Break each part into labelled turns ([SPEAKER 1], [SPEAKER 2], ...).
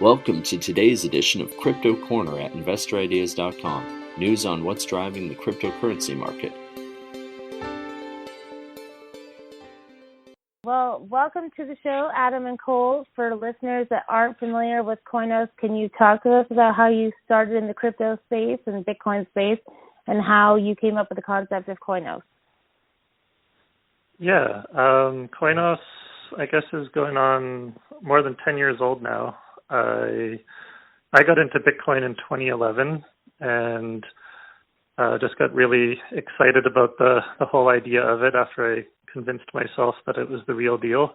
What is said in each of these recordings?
[SPEAKER 1] Welcome to today's edition of Crypto Corner at InvestorIdeas.com. News on what's driving the cryptocurrency market.
[SPEAKER 2] Well, welcome to the show, Adam and Cole. For listeners that aren't familiar with Coinos, can you talk to us about how you started in the crypto space and Bitcoin space and how you came up with the concept of Coinos?
[SPEAKER 3] Yeah, Coinos, I guess, is going on more than 10 years old now. I got into Bitcoin in 2011 and just got really excited about the whole idea of it after I convinced myself that it was the real deal.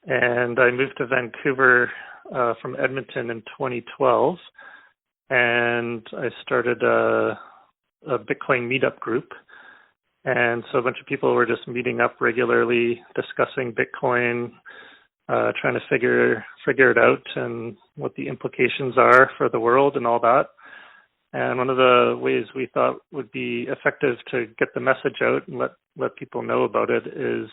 [SPEAKER 3] And I moved to Vancouver from Edmonton in 2012, and I started a Bitcoin meetup group. And so a bunch of people were just meeting up regularly, discussing Bitcoin, trying to figure it out and what the implications are for the world and all that. And one of the ways we thought would be effective to get the message out and let people know about it is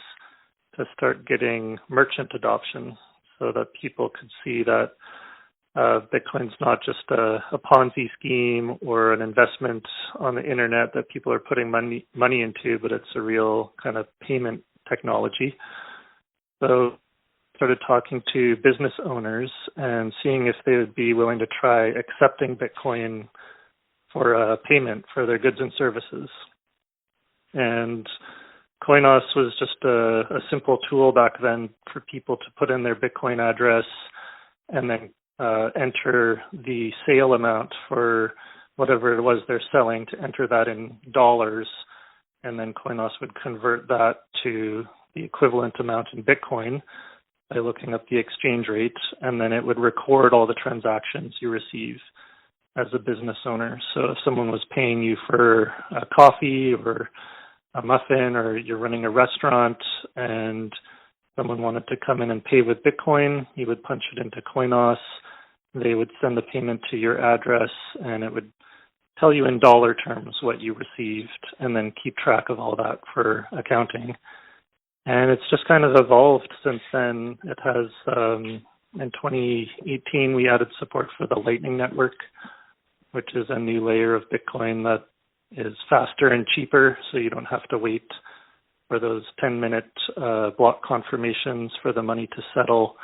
[SPEAKER 3] to start getting merchant adoption so that people could see that Bitcoin's not just a Ponzi scheme or an investment on the internet that people are putting money into, but it's a real kind of payment technology. So started talking to business owners and seeing if they would be willing to try accepting Bitcoin for a payment for their goods and services. And Coinos was just a simple tool back then for people to put in their Bitcoin address and then enter the sale amount for whatever it was they're selling, to enter that in dollars, and then Coinos would convert that to the equivalent amount in Bitcoin by looking up the exchange rate, and then it would record all the transactions you receive as a business owner. So if someone was paying you for a coffee or a muffin, or you're running a restaurant and someone wanted to come in and pay with Bitcoin, you would punch it into Coinos. They would send the payment to your address, and it would tell you in dollar terms what you received, and then keep track of all that for accounting. And it's just kind of evolved since then. It has, in 2018, we added support for the Lightning Network, which is a new layer of Bitcoin that is faster and cheaper, so you don't have to wait for those 10-minute block confirmations for the money to settle.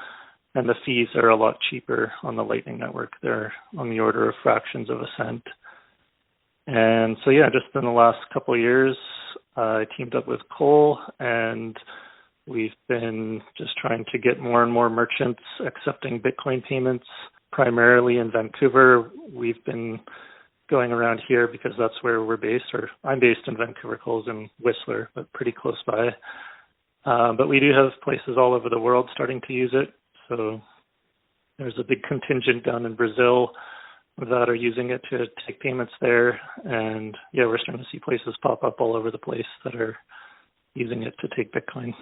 [SPEAKER 3] And the fees are a lot cheaper on the Lightning Network. They're on the order of fractions of a cent. And so, yeah, just in the last couple of years, I teamed up with Cole, and we've been just trying to get more and more merchants accepting Bitcoin payments, primarily in Vancouver. We've been going around here because that's where we're based, or I'm based in Vancouver. Cole's in Whistler, but pretty close by. But we do have places all over the world starting to use it. So there's a big contingent down in Brazil that are using it to take payments there. And yeah, we're starting to see places pop up all over the place that are using it to take Bitcoin.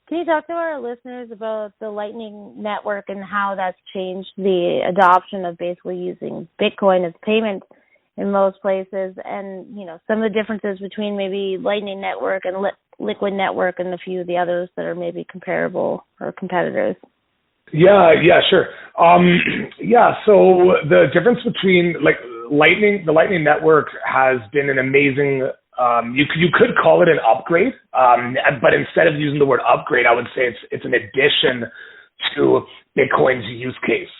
[SPEAKER 2] Can you talk to our listeners about the Lightning Network and how that's changed the adoption of basically using Bitcoin as payment in most places, and, you know, some of the differences between maybe Lightning Network and Liquid Network and a few of the others that are maybe comparable or competitors?
[SPEAKER 4] Yeah, sure. So the difference between the Lightning Network has been an amazing. You could call it an upgrade, but instead of using the word upgrade, I would say it's an addition to Bitcoin's use case.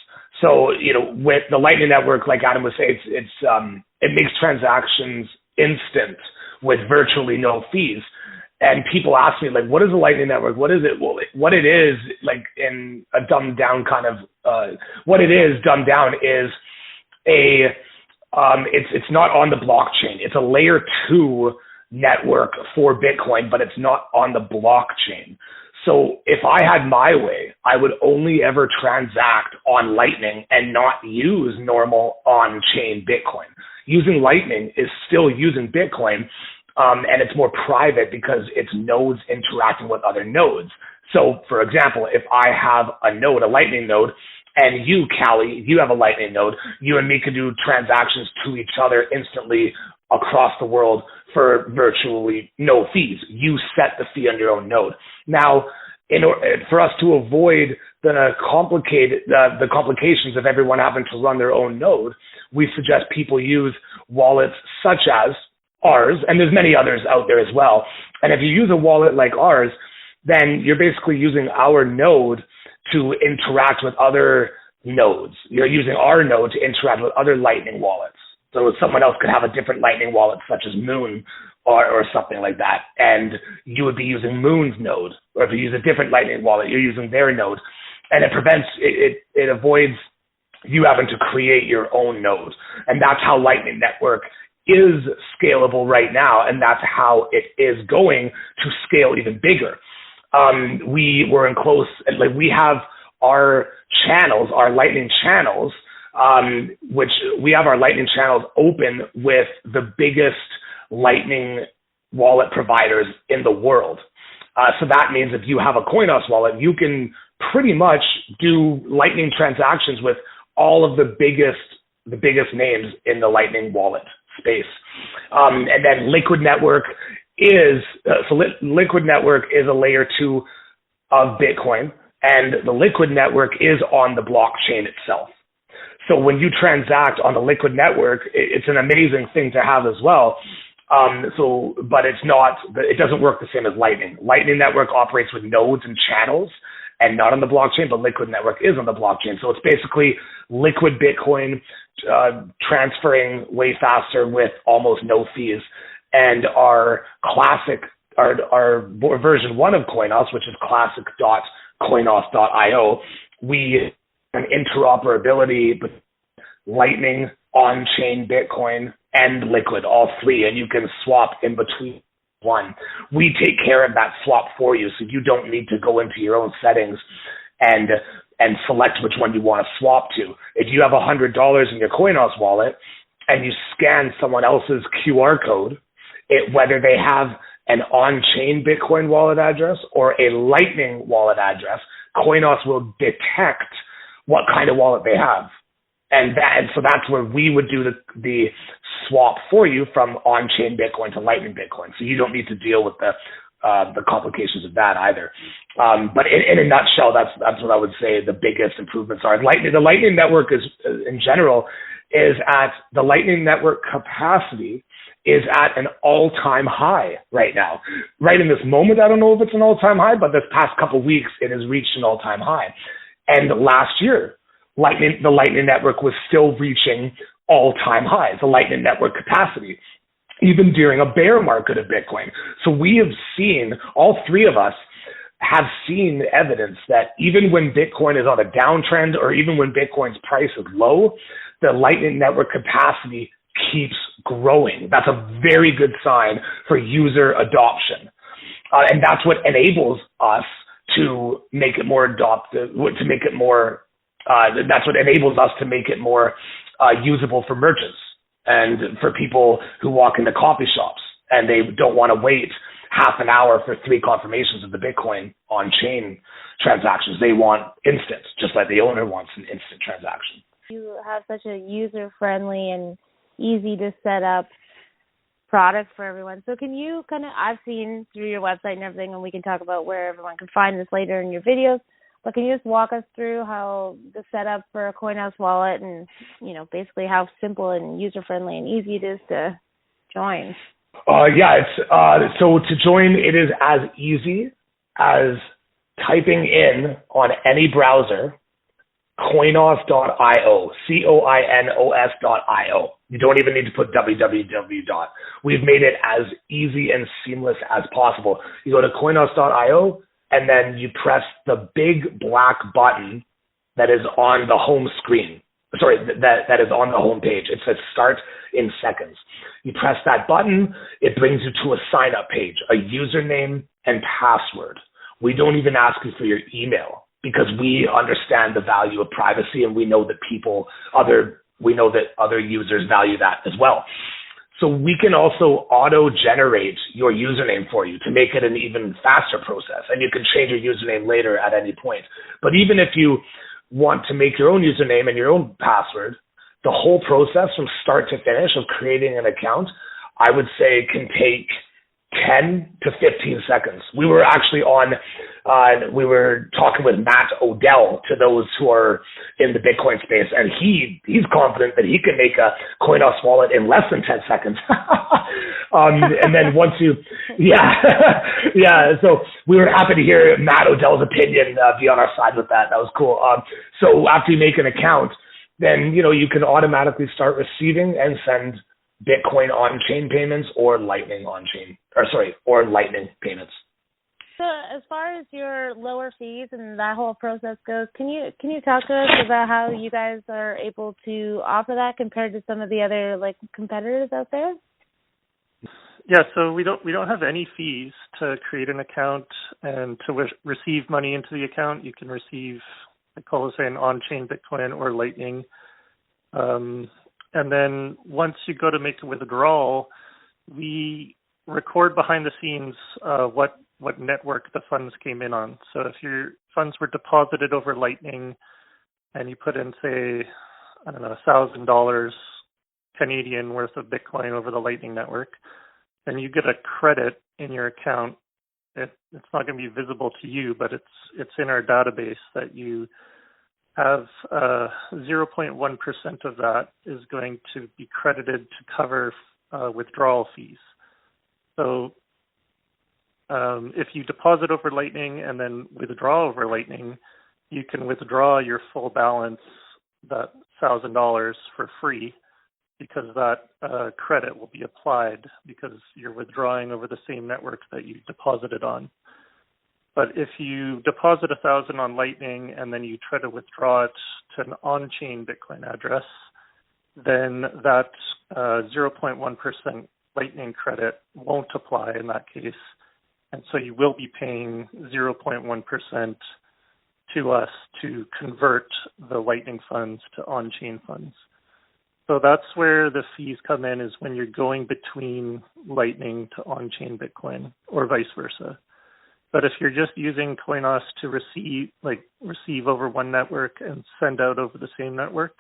[SPEAKER 4] So, you know, with the Lightning Network, like Adam was saying, it makes transactions instant with virtually no fees. And people ask me, like, what is the Lightning Network? What is it? Well, what it is, like, in a dumbed down kind of, what it is dumbed down is it's not on the blockchain. It's a layer 2 network for Bitcoin, but it's not on the blockchain. So if I had my way, I would only ever transact on Lightning and not use normal on-chain Bitcoin. Using Lightning is still using Bitcoin, and it's more private because it's nodes interacting with other nodes. So, for example, if I have a node, a Lightning node, and you, Callie, you have a Lightning node, you and me can do transactions to each other instantly across the world for virtually no fees. You set the fee on your own node. Now, for us to avoid the complications of everyone having to run their own node, we suggest people use wallets such as ours, and there's many others out there as well. And if you use a wallet like ours, then you're basically using our node to interact with other nodes. You're using our node to interact with other Lightning wallets. So someone else could have a different Lightning wallet, such as Moon or something like that, and you would be using Moon's node. Or if you use a different Lightning wallet, you're using their node. And it avoids you having to create your own node. And that's how Lightning Network is scalable right now, and that's how it is going to scale even bigger. We have our channels, our Lightning channels, which we have our Lightning channels open with the biggest Lightning wallet providers in the world. So that means if you have a Coinos wallet, you can pretty much do Lightning transactions with all of the biggest names in the Lightning wallet space. And then Liquid Network is a layer 2 of Bitcoin, and the Liquid Network is on the blockchain itself. So when you transact on the Liquid Network, it's an amazing thing to have as well. But it doesn't work the same as Lightning. Lightning Network operates with nodes and channels and not on the blockchain, but Liquid Network is on the blockchain. So it's basically liquid Bitcoin transferring way faster with almost no fees. And our version 1 of Coinos, which is classic.coinos.io, we have interoperability with Lightning, on-chain Bitcoin, and Liquid, all three, and you can swap in between one. We take care of that swap for you, so you don't need to go into your own settings and select which one you want to swap to. If you have $100 in your Coinos wallet and you scan someone else's QR code, whether they have an on-chain Bitcoin wallet address or a Lightning wallet address, Coinos will detect what kind of wallet they have. And so that's where we would do the swap for you from on-chain Bitcoin to Lightning Bitcoin. So you don't need to deal with the complications of that either. But in a nutshell, that's what I would say the biggest improvements are. The Lightning Network in general is at the Lightning Network capacity is at an all-time high right now. Right in this moment, I don't know if it's an all-time high, but this past couple of weeks, it has reached an all-time high. And last year, the Lightning Network was still reaching all-time highs, the Lightning Network capacity, even during a bear market of Bitcoin. So we have seen, all three of us have seen evidence that even when Bitcoin is on a downtrend or even when Bitcoin's price is low, the Lightning Network capacity keeps growing. That's a very good sign for user adoption. And that's what enables us to make it more that's what enables us to make it more usable for merchants and for people who walk into coffee shops and they don't want to wait half an hour for 3 confirmations of the Bitcoin on-chain transactions. They want instant, just like the owner wants an instant transaction.
[SPEAKER 2] You have such a user-friendly and easy to set up product for everyone. So can you I've seen through your website and everything, and we can talk about where everyone can find this later in your videos, but can you just walk us through how the setup for a Coinos wallet and, basically how simple and user-friendly and easy it is to join? So to join, it is as easy as typing in on any browser, Coinos.io, Coinos.io. You don't even need to put www. We've made it as easy and seamless as possible. You go to Coinos.io, and then you press the big black button that is on the home screen. Sorry, that is on the home page. It says start in seconds. You press that button, it brings you to a sign-up page, a username and password. We don't even ask you for your email because we understand the value of privacy, and we know that other users value that as well. So we can also auto-generate your username for you to make it an even faster process, and you can change your username later at any point. But even if you want to make your own username and your own password, the whole process from start to finish of creating an account, I would say can take
[SPEAKER 4] 10 to 15 seconds. We were actually we were talking with Matt Odell, to those who are in the Bitcoin space, and he's confident that he can make a Coinos wallet in less than 10 seconds. And then once so we were happy to hear Matt Odell's opinion be on our side with that. That was cool. So after you make an account, then, you can automatically start receiving and send Bitcoin on-chain payments or Lightning or Lightning payments.
[SPEAKER 2] So as far as your lower fees and that whole process goes, can you talk to us about how you guys are able to offer that compared to some of the other competitors out there?
[SPEAKER 3] Yeah, so we don't have any fees to create an account and to receive money into the account. You can receive, an on-chain Bitcoin or Lightning. And then once you go to make a withdrawal, we record behind the scenes what network the funds came in on. So if your funds were deposited over Lightning and you put in, say, $1,000 Canadian worth of Bitcoin over the Lightning network, then you get a credit in your account. It's not going to be visible to you, but it's in our database that you have 0.1% of that is going to be credited to cover withdrawal fees. So if you deposit over Lightning and then withdraw over Lightning, you can withdraw your full balance, that $1,000, for free, because that credit will be applied because you're withdrawing over the same network that you deposited on. But if you deposit $1,000 on Lightning and then you try to withdraw it to an on-chain Bitcoin address, then that 0.1% Lightning credit won't apply in that case. And so you will be paying 0.1% to us to convert the Lightning funds to on-chain funds. So that's where the fees come in, is when you're going between Lightning to on-chain Bitcoin or vice versa. But if you're just using Coinos to receive over one network and send out over the same network,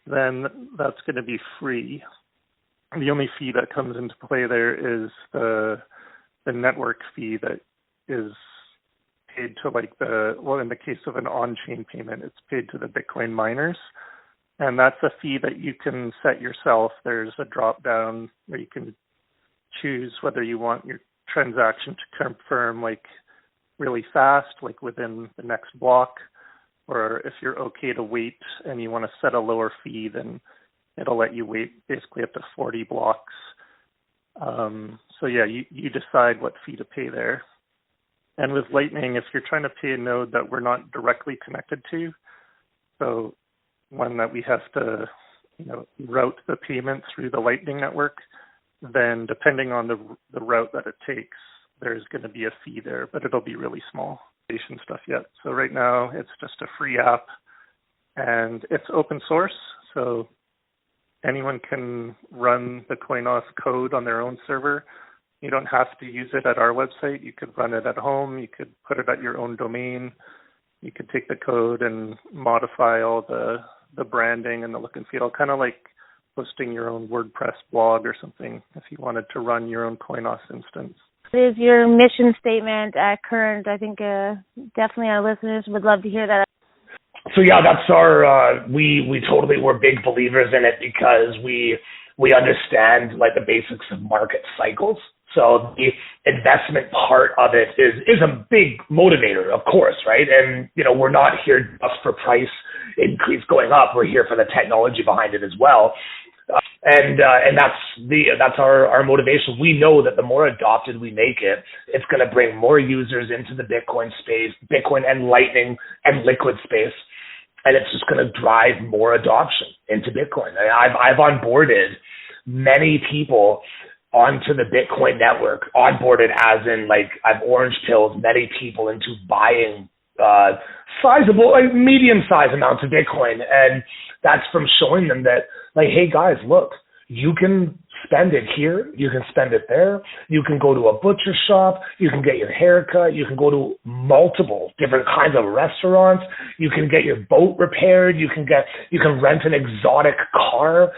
[SPEAKER 3] then that's going to be free. The only fee that comes into play there is the network fee that is paid to in the case of an on-chain payment, it's paid to the Bitcoin miners. And that's a fee that you can set yourself. There's a drop down where you can choose whether you want your transaction to confirm really fast, within the next block, or if you're okay to wait and you want to set a lower fee, then it'll let you wait basically up to 40 blocks. You decide what fee to pay there. And with Lightning, if you're trying to pay a node that we're not directly connected to, so one that we have to route the payment through the Lightning network, then depending on the route that it takes, there's going to be a fee there, but it'll be really small. Stuff yet. So right now it's just a free app and it's open source. So anyone can run the Coinos code on their own server. You don't have to use it at our website. You could run it at home. You could put it at your own domain. You could take the code and modify all the branding and the look and feel, kind of like hosting your own WordPress blog or something if you wanted to run your own Coinos instance.
[SPEAKER 2] What is your mission statement at current? I think definitely our listeners would love to hear that.
[SPEAKER 4] So that's our, we're big believers in it because we understand the basics of market cycles. So the investment part of it is a big motivator, of course, right? And, we're not here just for price increase going up. We're here for the technology behind it as well. And that's our motivation. We know that the more adopted we make it, it's going to bring more users into the Bitcoin space, Bitcoin and Lightning and Liquid space, and it's just going to drive more adoption into Bitcoin. I've onboarded many people onto the Bitcoin network, onboarded as in I've orange pilled many people into buying sizable, medium-sized amounts of Bitcoin, and that's from showing them that, hey guys, look, you can spend it here, you can spend it there, you can go to a butcher shop, you can get your hair cut, you can go to multiple different kinds of restaurants, you can get your boat repaired, you can rent an exotic car,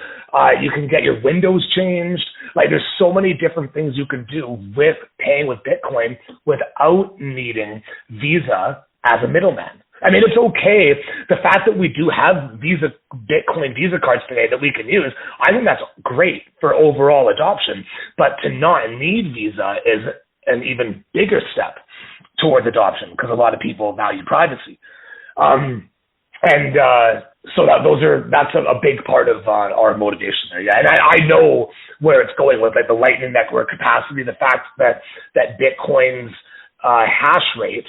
[SPEAKER 4] you can get your windows changed. Like, there's so many different things you can do with paying with Bitcoin without needing Visa as a middleman. I mean, it's okay. The fact that we do have Bitcoin Visa cards today that we can use, I think that's great for overall adoption. But to not need Visa is an even bigger step towards adoption because a lot of people value privacy. So that's a big part of our motivation there. Yeah, and I know where it's going with, like, the Lightning Network capacity, the fact that Bitcoin's hash rate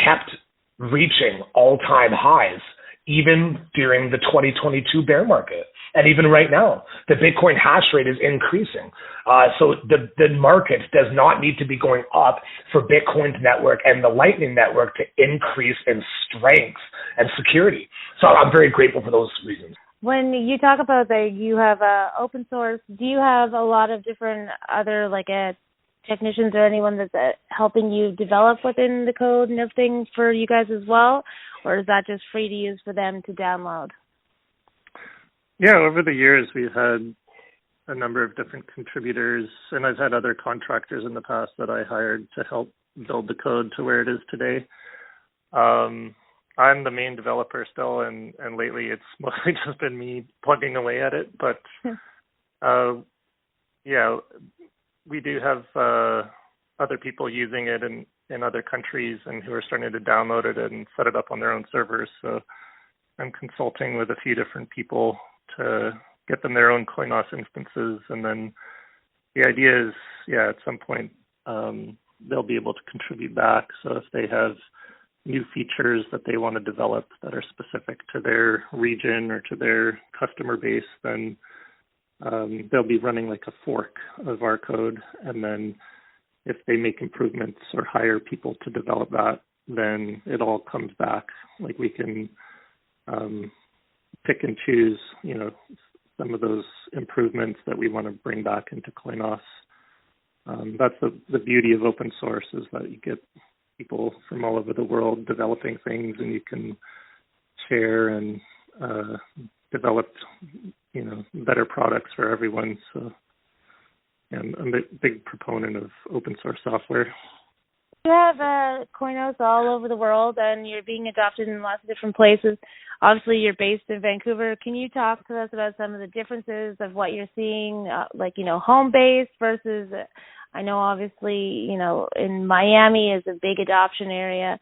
[SPEAKER 4] kept reaching all-time highs even during the 2022 bear market. And even right now, the Bitcoin hash rate is increasing. So the market does not need to be going up for Bitcoin's network and the Lightning Network to increase in strength and security. So I'm very grateful for those reasons.
[SPEAKER 2] When you talk about that you have open source, do you have a lot of different other technicians or anyone that's helping you develop within the code and everything for you guys as well? Or is that just free to use for them to download?
[SPEAKER 3] Yeah, over the years we've had a number of different contributors, and I've had other contractors in the past that I hired to help build the code to where it is today. I'm the main developer still, and lately it's mostly just been me plugging away at it. But yeah, we do have other people using it in other countries and who are starting to download it and set it up on their own servers. So I'm consulting with a few different people to get them their own Coinos instances. And then the idea is, at some point they'll be able to contribute back. So if they have new features that they want to develop that are specific to their region or to their customer base, then they'll be running like a fork of our code. And then if they make improvements or hire people to develop that, then it all comes back. Like, we can pick and choose, some of those improvements that we want to bring back into Coinos. That's the beauty of open source, is that you get people from all over the world developing things, and you can share and develop, better products for everyone. So I'm a big proponent of open source software.
[SPEAKER 2] You have Coinos all over the world, and you're being adopted in lots of different places. Obviously, you're based in Vancouver. Can you talk to us about some of the differences of what you're seeing, home-based versus, I know obviously, in Miami is a big adoption area.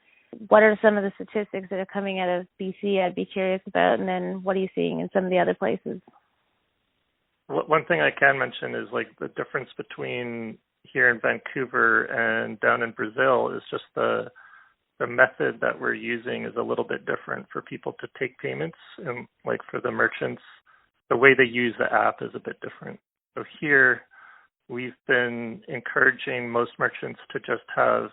[SPEAKER 2] What are some of the statistics that are coming out of BC I'd be curious about, and then what are you seeing in some of the other places?
[SPEAKER 3] One thing I can mention is the difference between here in Vancouver and down in Brazil is just the method that we're using is a little bit different for people to take payments. And for the merchants, the way they use the app is a bit different. So here we've been encouraging most merchants to just have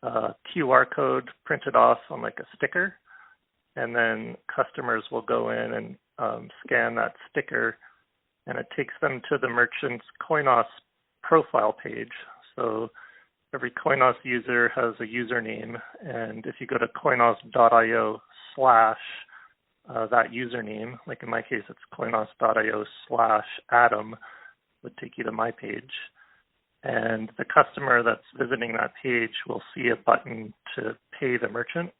[SPEAKER 3] a QR code printed off on a sticker, and then customers will go in and scan that sticker, and it takes them to the merchant's Coinos profile page. So every Coinos user has a username, and if you go to coinos.io / that username, like in my case it's coinos.io / Adam, would take you to my page. And the customer that's visiting that page will see a button to pay the merchant.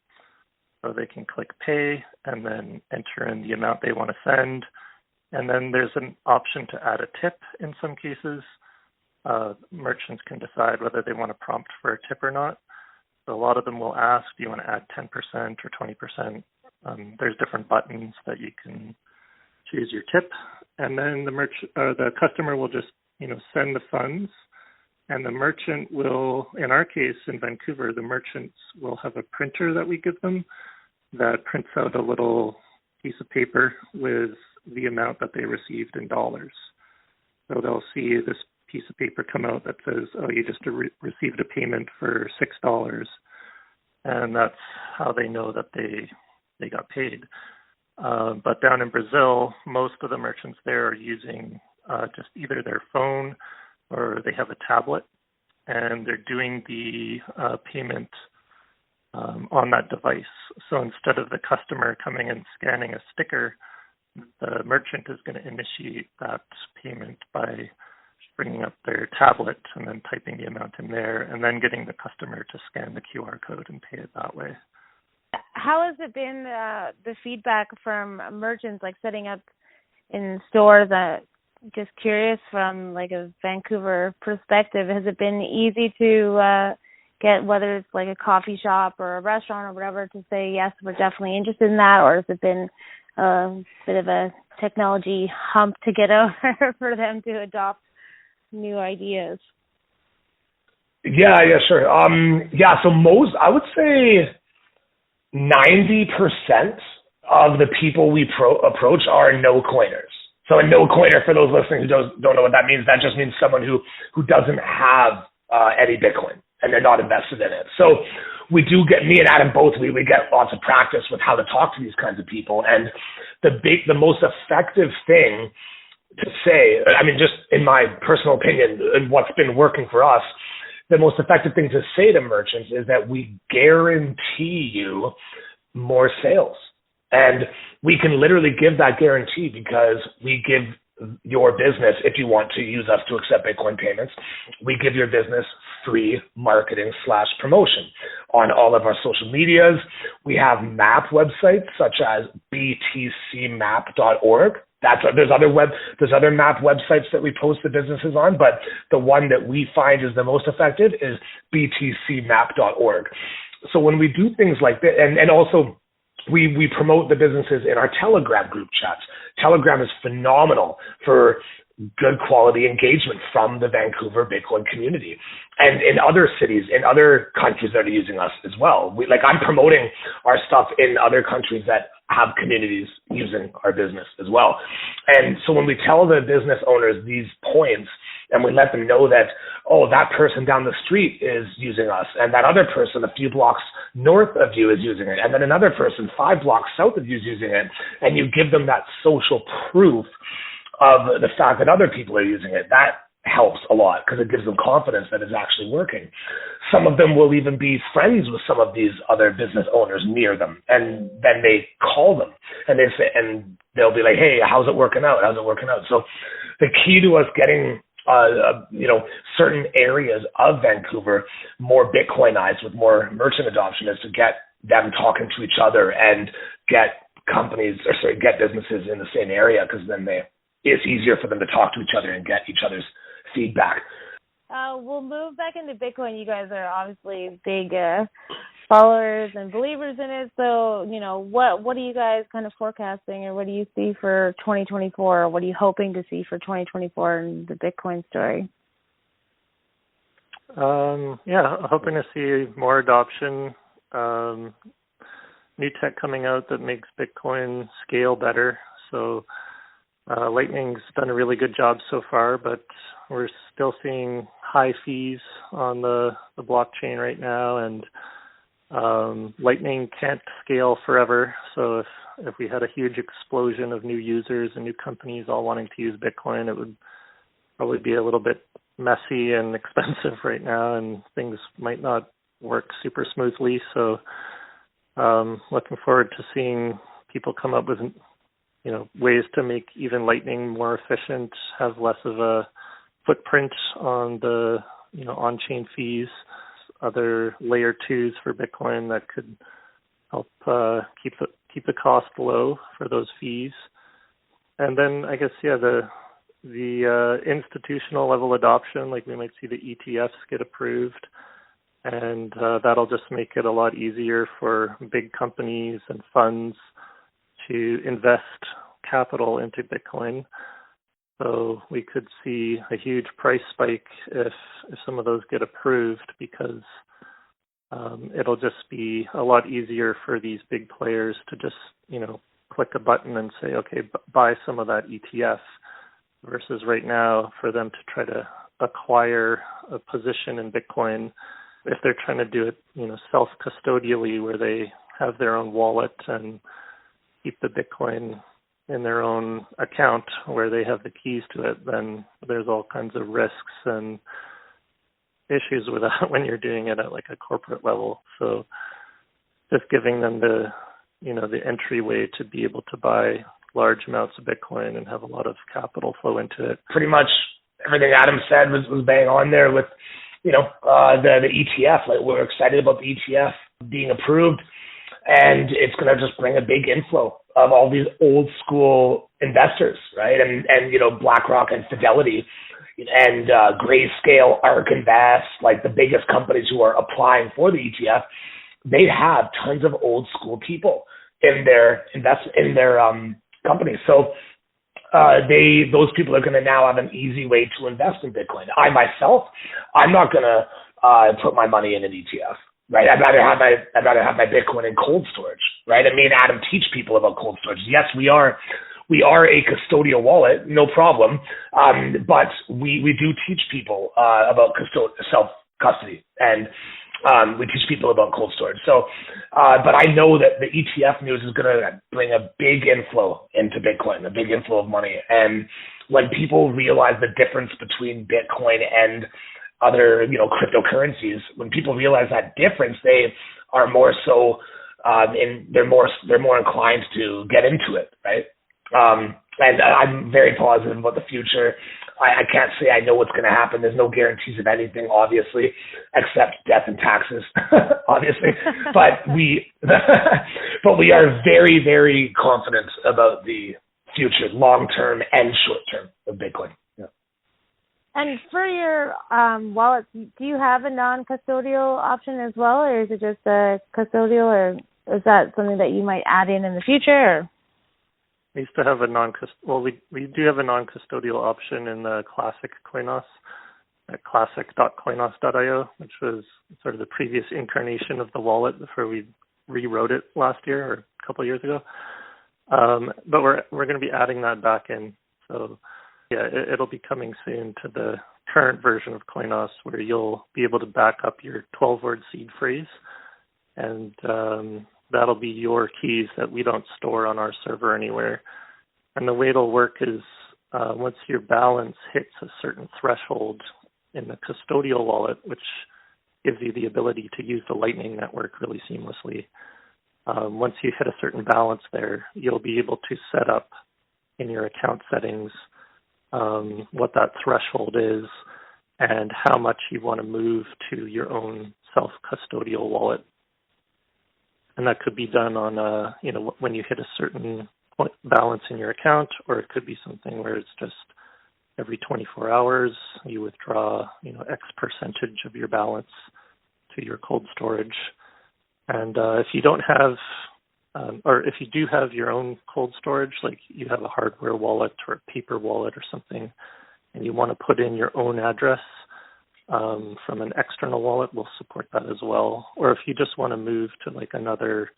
[SPEAKER 3] So they can click pay and then enter in the amount they want to send. And then there's an option to add a tip in some cases. Merchants can decide whether they want to prompt for a tip or not. So a lot of them will ask, do you want to add 10% or 20%? There's different buttons that you can choose your tip. And then the customer will just, send the funds. And the merchant will, in our case in Vancouver, the merchants will have a printer that we give them that prints out a little piece of paper with the amount that they received in dollars. So they'll see this piece of paper come out that says, oh, you just received a payment for $6. And that's how they know that they got paid. But down in Brazil, most of the merchants there are using just either their phone or they have a tablet, and they're doing the payment on that device. So instead of the customer coming and scanning a sticker, the merchant is going to initiate that payment by bringing up their tablet and then typing the amount in there, and then getting the customer to scan the QR code and pay it that way.
[SPEAKER 2] How has it been, the feedback from merchants, like setting up in stores? Just curious from like a Vancouver perspective, has it been easy to get, whether it's like a coffee shop or a restaurant or whatever, to say, yes, we're definitely interested in that, or has it been a bit of a technology hump to get over for them to adopt new ideas?
[SPEAKER 4] Yeah, sure. So I would say 90% of the people we approach are no coiners. So a no coiner, for those listening who don't know what that means, that just means someone who doesn't have any Bitcoin and they're not invested in it. So we do get, me and Adam both, we get lots of practice with how to talk to these kinds of people. And the most effective thing to say, I mean, just in my personal opinion and what's been working for us, the most effective thing to say to merchants is that we guarantee you more sales. And we can literally give that guarantee because we give your business, if you want to use us to accept Bitcoin payments, we give your business free marketing / promotion on all of our social medias. We have map websites such as btcmap.org. There's other map websites that we post the businesses on, but the one that we find is the most effective is btcmap.org. So when we do things like that, and also we promote the businesses in our Telegram group chats. Telegram is phenomenal for good quality engagement from the Vancouver Bitcoin community. And in other cities, in other countries that are using us as well. I'm promoting our stuff in other countries that have communities using our business as well. And so when we tell the business owners these points, and we let them know that, that person down the street is using us, and that other person a few blocks north of you is using it, and then another person 5 blocks south of you is using it, and you give them that social proof of the fact that other people are using it, that helps a lot because it gives them confidence that it's actually working. Some of them will even be friends with some of these other business owners near them, and then they call them and they say, and they'll be like, "Hey, how's it working out? How's it working out?" So the key to us getting certain areas of Vancouver more Bitcoinized with more merchant adoption is to get them talking to each other and get businesses in the same area, because then it's easier for them to talk to each other and get each other's feedback.
[SPEAKER 2] We'll move back into Bitcoin. You guys are obviously big followers and believers in it. So, what are you guys kind of forecasting, or what do you see for 2024? Or what are you hoping to see for 2024 in the Bitcoin story?
[SPEAKER 3] Hoping to see more adoption, new tech coming out that makes Bitcoin scale better. So Lightning's done a really good job so far, but we're still seeing high fees on the blockchain right now, and Lightning can't scale forever. So if we had a huge explosion of new users and new companies all wanting to use Bitcoin, it would probably be a little bit messy and expensive right now, and things might not work super smoothly. So looking forward to seeing people come up with ways to make even Lightning more efficient, have less of a footprint on the on-chain fees, other layer 2s for Bitcoin that could help keep the cost low for those fees. And then I guess the institutional level adoption, like we might see the ETFs get approved, and that'll just make it a lot easier for big companies and funds to invest capital into Bitcoin. So we could see a huge price spike if some of those get approved, because it'll just be a lot easier for these big players to just, click a button and say, okay, buy some of that ETF, versus right now for them to try to acquire a position in Bitcoin, if they're trying to do it, self-custodially, where they have their own wallet and keep the Bitcoin in their own account where they have the keys to it, then there's all kinds of risks and issues with that when you're doing it at like a corporate level. So just giving them the entryway to be able to buy large amounts of Bitcoin and have a lot of capital flow into it.
[SPEAKER 4] Pretty much everything Adam said was bang on there with, the ETF. Like, we're excited about the ETF being approved, and it's going to just bring a big inflow of all these old school investors, right? And BlackRock and Fidelity and Grayscale, ARK Invest, like the biggest companies who are applying for the ETF, they have tons of old school people in their companies. So those people are going to now have an easy way to invest in Bitcoin. I myself, I'm not going to put my money in an ETF, right? I'd rather have my Bitcoin in cold storage, right? And me and Adam teach people about cold storage. Yes, we are a custodial wallet, no problem, but we do teach people about self-custody, and we teach people about cold storage. So, but I know that the ETF news is going to bring a big inflow into Bitcoin, a big inflow of money. And when people realize the difference between Bitcoin and other, cryptocurrencies, when people realize that difference, they are more so, they're more inclined to get into it, right? And I'm very positive about the future. I can't say I know what's going to happen. There's no guarantees of anything, obviously, except death and taxes, obviously. But we are very, very confident about the future, long-term and short-term of Bitcoin. Yeah.
[SPEAKER 2] And for your wallet, do you have a non-custodial option as well, or is it just a custodial, or is that something that you might add in the future? Or?
[SPEAKER 3] We used to have we do have a non-custodial option in the classic Coinos at classic.coinos.io, which was sort of the previous incarnation of the wallet before we rewrote it last year or a couple of years ago. But we're going to be adding that back in. So yeah, it'll be coming soon to the current version of Coinos, where you'll be able to back up your 12-word seed phrase, and that'll be your keys that we don't store on our server anywhere. And the way it'll work is once your balance hits a certain threshold in the custodial wallet, which gives you the ability to use the Lightning Network really seamlessly, once you hit a certain balance there, you'll be able to set up in your account settings what that threshold is and how much you want to move to your own self-custodial wallet. And that could be done on, when you hit a certain balance in your account, or it could be something where it's just every 24 hours you withdraw, X percentage of your balance to your cold storage. And if you don't have, or if you do have your own cold storage, like you have a hardware wallet or a paper wallet or something, and you want to put in your own address from an external wallet, we'll support that as well. Or if you just want to move to like another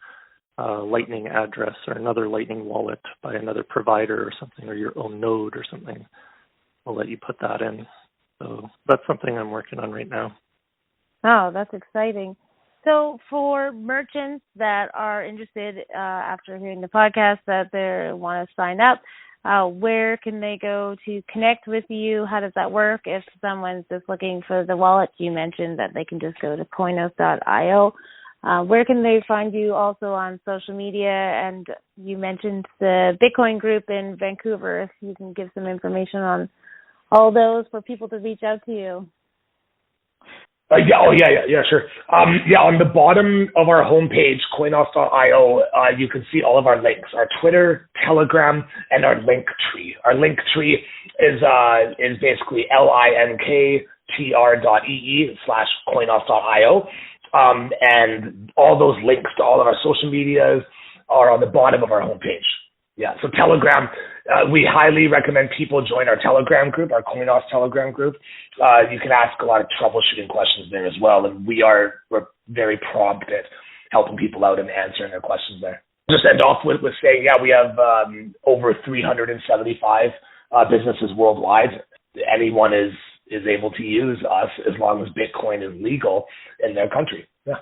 [SPEAKER 3] Lightning address or another Lightning wallet by another provider or something, or your own node or something, we'll let you put that in. So that's something I'm working on right now.
[SPEAKER 2] Oh, that's exciting. So for merchants that are interested after hearing the podcast that they want to sign up, where can they go to connect with you? How does that work? If someone's just looking for the wallet, you mentioned that they can just go to coinos.io. Where can they find you also on social media? And you mentioned the Bitcoin group in Vancouver. If you can give some information on all those for people to reach out to you.
[SPEAKER 4] Yeah, sure. On the bottom of our homepage, coinos.io, you can see all of our links, our Twitter, Telegram, and our link tree. Our link tree is basically linktr.ee/coinos.io. And all those links to all of our social medias are on the bottom of our homepage. Yeah, so Telegram, we highly recommend people join our Telegram group, our Coinos Telegram group. You can ask a lot of troubleshooting questions there as well, and we're very prompt at helping people out and answering their questions there. Just end off with saying, we have over 375 businesses worldwide. Anyone is able to use us as long as Bitcoin is legal in their country. Yeah.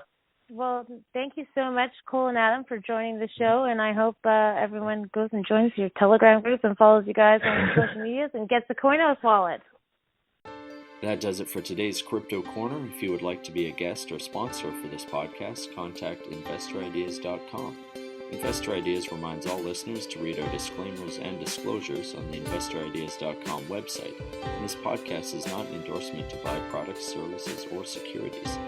[SPEAKER 2] Well, thank you so much, Cole and Adam, for joining the show, and I hope everyone goes and joins your Telegram group and follows you guys on social medias and gets the Coinos wallet.
[SPEAKER 1] That does it for today's Crypto Corner. If you would like to be a guest or sponsor for this podcast, contact InvestorIdeas.com. Investor Ideas reminds all listeners to read our disclaimers and disclosures on the InvestorIdeas.com website. And this podcast is not an endorsement to buy products, services, or securities.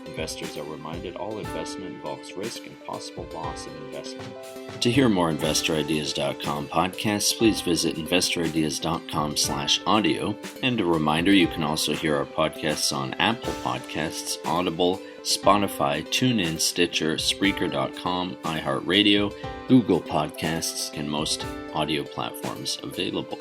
[SPEAKER 1] Investors are reminded all investment involves risk and possible loss in investment. To hear more InvestorIdeas.com podcasts, please visit InvestorIdeas.com/audio. And a reminder, you can also hear our podcasts on Apple Podcasts, Audible, Spotify, TuneIn, Stitcher, Spreaker.com, iHeartRadio, Google Podcasts, and most audio platforms available.